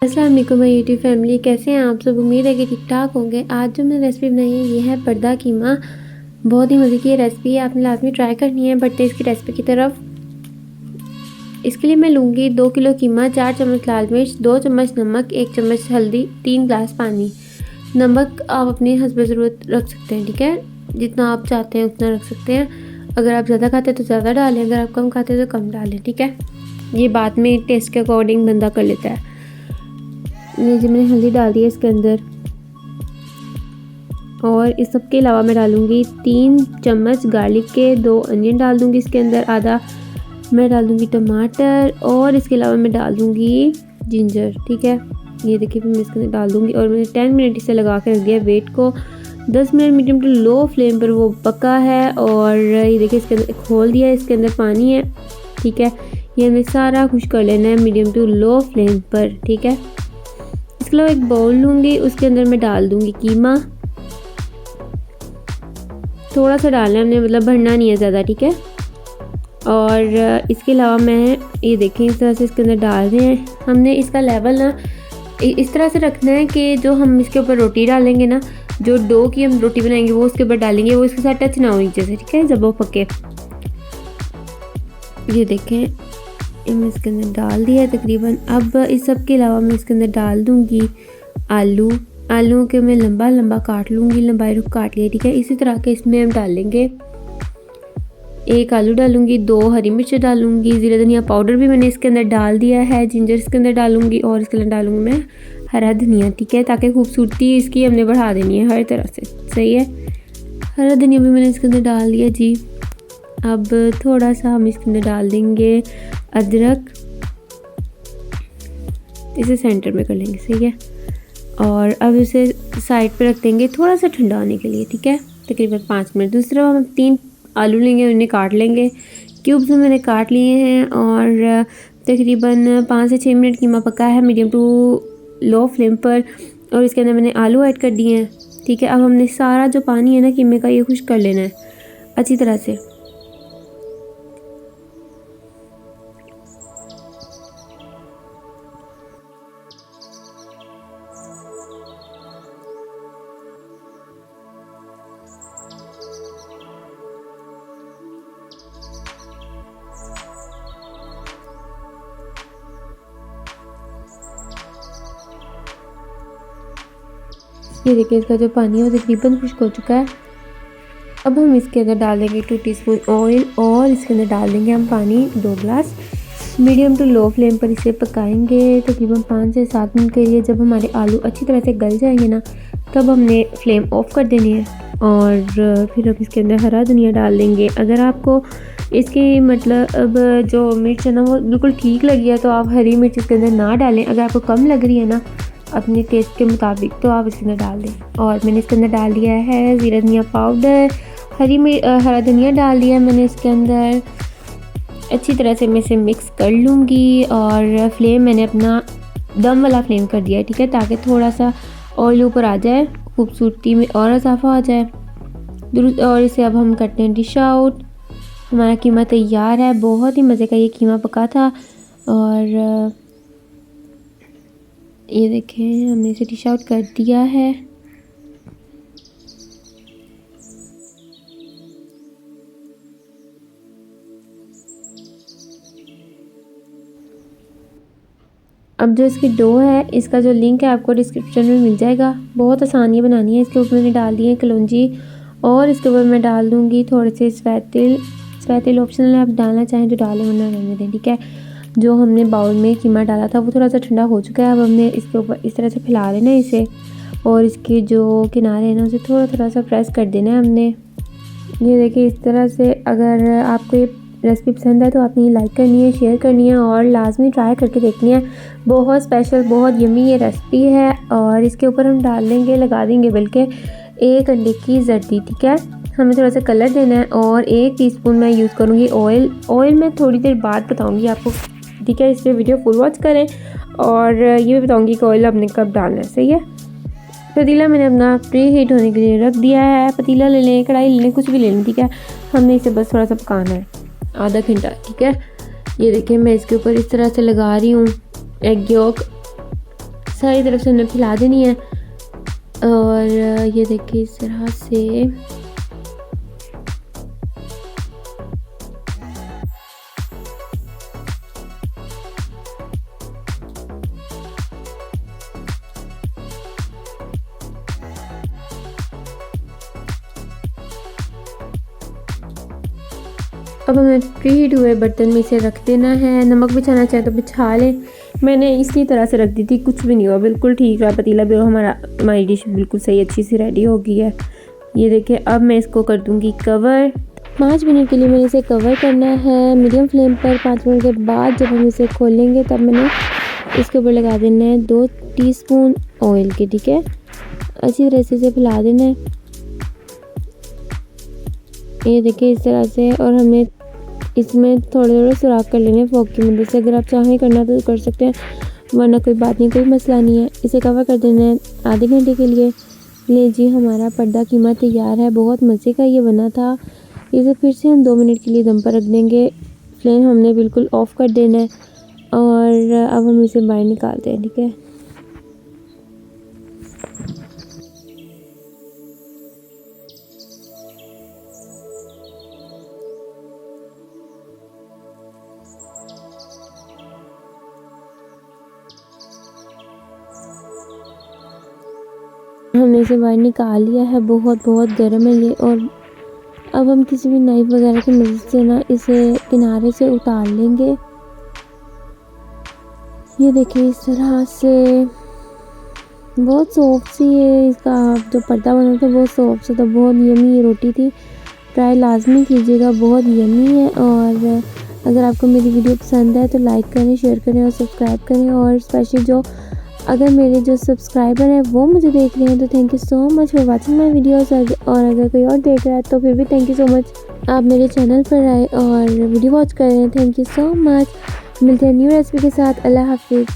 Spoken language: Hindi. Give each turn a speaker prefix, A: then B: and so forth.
A: अस्सलाम वालेकुम माय यूट्यूब फैमिली, कैसे हैं आप सब। उम्मीद है कि ठीक ठाक होंगे। आज जो मैंने रेसिपी बनाई है ये है पर्दा कीमा। बहुत ही मज़े की रेसिपी है, आपने लाजमी ट्राई करनी है। बढ़ते इसकी रेसिपी की तरफ। इसके लिए मैं लूँगी 2 किलो कीमा, 4 चम्मच लाल मिर्च, 2 चम्मच नमक, 1 चम्मच हल्दी, 3 गिलास पानी। नमक आप अपने हस्ब ज़रूरत रख सकते हैं, ठीक है, जितना आप चाहते हैं उतना रख सकते हैं। अगर आप ज़्यादा खाते हैं तो ज़्यादा डालें, अगर आप कम खाते हैं तो कम डालें, ठीक है। ये बाद में टेस्ट के अकॉर्डिंग बंदा कर लेता है। मैंने हल्दी डाल दी है इसके अंदर, और इस सब के अलावा मैं डालूँगी 3 चम्मच गार्लिक के, 2 अनियन डाल दूँगी इसके अंदर, आधा मैं डाल दूँगी टमाटर, और इसके अलावा मैं डाल दूँगी जिंजर, ठीक है। ये देखिए मैं इसके अंदर डाल दूँगी, और मैंने 10 मिनट इसे लगा के रख दिया वेट को। 10 minute medium to low flame पर वो पका है। और ये देखिए इसके अंदर खोल दिया, इसके अंदर पानी है, ठीक है। ये हमें सारा कुछ कर लेना है मीडियम टू लो फ्लेम पर, ठीक है। इसके अलावा एक बाउल लूँगी, उसके अंदर मैं डाल दूँगी कीमा। थोड़ा सा डालना है हमने, मतलब भरना नहीं है ज़्यादा, ठीक है। और इसके अलावा मैं ये देखें इस तरह से इसके अंदर डाल रहे हैं। हमने इसका लेवल ना इस तरह से रखना है कि जो हम इसके ऊपर रोटी डालेंगे ना, जो डो की हम रोटी बनाएंगे वो उसके ऊपर डालेंगे, वो इसके साथ टच ना हो नीचे से, ठीक है, जब वो पके। ये देखें मैं इसके अंदर डाल दिया है तकरीबन। अब इस सब के अलावा मैं इसके अंदर डाल दूँगी आलू के मैं लंबा लंबा काट लूँगी, लंबाई रुख काट लिया, ठीक है। इसी तरह के इसमें हम डालेंगे 1 आलू डालूँगी, 2 हरी मिर्च डालूँगी, ज़ीरा धनिया पाउडर भी मैंने इसके अंदर डाल दिया है, जिंजर इसके अंदर डालूँगी, और इसके अंदर डालूँगी मैं हरा धनिया, ठीक है, ताकि खूबसूरती इसकी हमने बढ़ा देनी है हर तरह से, सही है। हरा धनिया भी मैंने इसके अंदर डाल दिया जी। अब थोड़ा सा हम इसके अंदर डाल देंगे अदरक, इसे सेंटर में कर लेंगे, सही है। और अब इसे साइड पे रख देंगे थोड़ा सा ठंडा होने के लिए, ठीक है, तकरीबन 5 मिनट। दूसरा हम 3 आलू लेंगे, उन्हें काट लेंगे, क्यूब्स में मैंने काट लिए हैं। और तकरीबन 5 से 6 मिनट कीमा पका है मीडियम टू लो फ्लेम पर, और इसके अंदर मैंने आलू ऐड कर दिए हैं, ठीक है। अब हमने सारा जो पानी है ना कीमे का, ये खुश कर लेना है अच्छी तरह से। ये देखिए इसका जो पानी है वो तकरीबन खुश्क हो चुका है। अब हम इसके अंदर डाल देंगे 2 टीस्पून ऑयल, और इसके अंदर डाल देंगे हम पानी 2 गिलास। मीडियम टू लो फ्लेम पर इसे पकाएंगे तकरीबन 5 से 7 मिनट के लिए। जब हमारे आलू अच्छी तरह से गल जाएंगे ना, तब हमने फ्लेम ऑफ कर देनी है, और फिर हम इसके अंदर हरा धनिया डाल देंगे। अगर आपको इसकी मतलब जो मिर्च है ना वो बिल्कुल ठीक लगी है तो आप हरी मिर्च इसके अंदर ना डालें। अगर आपको कम लग रही है ना अपने टेस्ट के मुताबिक तो आप इसके अंदर डाल दें। और मैंने इसके अंदर डाल दिया है ज़ीरा धनिया पाउडर, हरा धनिया डाल दिया मैंने इसके अंदर। अच्छी तरह से मैं इसे मिक्स कर लूँगी, और फ्लेम मैंने अपना दम वाला फ्लेम कर दिया है, ठीक है, ताकि थोड़ा सा ऑयल ऊपर आ जाए, खूबसूरती में और इजाफा हो जाए। और इसे अब हम करते हैं डिश आउट। हमारा कीमा तैयार है, बहुत ही मज़े का ये कीमा पका था। और ये देखें हमने इसे डिश आउट कर दिया है। अब जो इसकी डो है इसका जो लिंक है आपको डिस्क्रिप्शन में मिल जाएगा। बहुत आसानी है बनानी है। इसके ऊपर मैंने डाल दिए कलौंजी, और इसके ऊपर मैं डाल दूँगी थोड़े से सफ़ेद तिल ऑप्शनल है, आप डालना चाहें तो डालें वरना रहने दें, ठीक है। जो हमने बाउल में कीमा डाला था वो थोड़ा सा ठंडा हो चुका है। अब हमने इसके ऊपर इस तरह से फैला लेना है इसे, और इसके जो किनारे हैं ना उसे थोड़ा थोड़ा सा प्रेस कर देना है हमने। ये देखिए इस तरह से। अगर आपको ये रेसिपी पसंद है तो आपने ये लाइक करनी है, शेयर करनी है, और लाजमी ट्राई करके देखनी है। बहुत स्पेशल, बहुत यमी ये रेसिपी है। और इसके ऊपर हम डाल देंगे, लगा देंगे बल्कि 1 अंडे की जर्दी, ठीक है। हमें थोड़ा सा कलर देना है, और 1 टीस्पून मैं यूज़ करूँगी ऑयल मैं थोड़ी देर बाद बताऊँगी आपको, ठीक है। इसलिए वीडियो फुल वॉच करें, और ये भी बताऊँगी कि ऑयल आपने कब डालना है, सही है। पतीला मैंने अपना प्री हीट होने के लिए रख दिया है। पतीला ले लें, कढ़ाई ले लें, कुछ भी ले लें, ठीक है। हमने इसे बस थोड़ा सा पकाना है, आधा घंटा, ठीक है। ये देखिए मैं इसके ऊपर इस तरह से लगा रही हूँ एग यॉक, सारी तरफ से हमने फैला देनी है। और ये देखिए इस तरह से अब हमें प्री हीट हुए बर्तन में इसे रख देना है। नमक बिछाना चाहे तो बिछा लें। मैंने इसी तरह से रख दी थी, कुछ भी नहीं हुआ, बिल्कुल ठीक रहा पतीला भी। और हमारी डिश बिल्कुल सही अच्छी सी रेडी हो गई है। ये देखिए अब मैं इसको कर दूँगी कवर। 5 मिनट के लिए मैंने इसे कवर करना है मीडियम फ्लेम पर। 5 मिनट के बाद जब हम इसे खोलेंगे तब मैंने इसके ऊपर लगा देना है 2 टीस्पून ऑयल के। ठीक है, अच्छी तरह से इसे फैला देना है। ये देखिए इस तरह से। और हमने इसमें थोड़े थोड़े सुराख कर लेने फोक की मदद से। अगर आप चाहें करना तो कर सकते हैं, वरना कोई बात नहीं, कोई मसला नहीं है। इसे कवर कर देना है आधे घंटे के लिए। ले जी, हमारा पर्दा कीमा तैयार है। बहुत मज़े का ये बना था। इसे फिर से हम 2 मिनट के लिए दम पर रख देंगे। फ्लेम हमने बिल्कुल ऑफ़ कर देना है। और अब हम इसे बाहर निकालते हैं। ठीक है, हमने इसे बाहर निकाल लिया है। बहुत गर्म है ये। और अब हम किसी भी नाइफ वगैरह की मदद से ना इसे किनारे से उतार लेंगे। ये देखिए इस तरह से बहुत सॉफ्ट सी है। इसका जो पर्दा बना था बहुत सॉफ्ट सा था, बहुत यमी ये रोटी थी। ट्राई लाजमी कीजिएगा, बहुत यमी है। और अगर आपको मेरी वीडियो पसंद है तो लाइक करें, शेयर करें और सब्सक्राइब करें। और स्पेशली अगर मेरे जो सब्सक्राइबर हैं वो मुझे देख रहे हैं तो thank you so much for watching my videos. और अगर कोई और देख रहा है तो फिर भी थैंक यू सो मच, आप मेरे चैनल पर आए और वीडियो वॉच कर रहे हैं। Thank you so much. मिलते हैं न्यू रेसिपी के साथ। अल्लाह हाफिज़।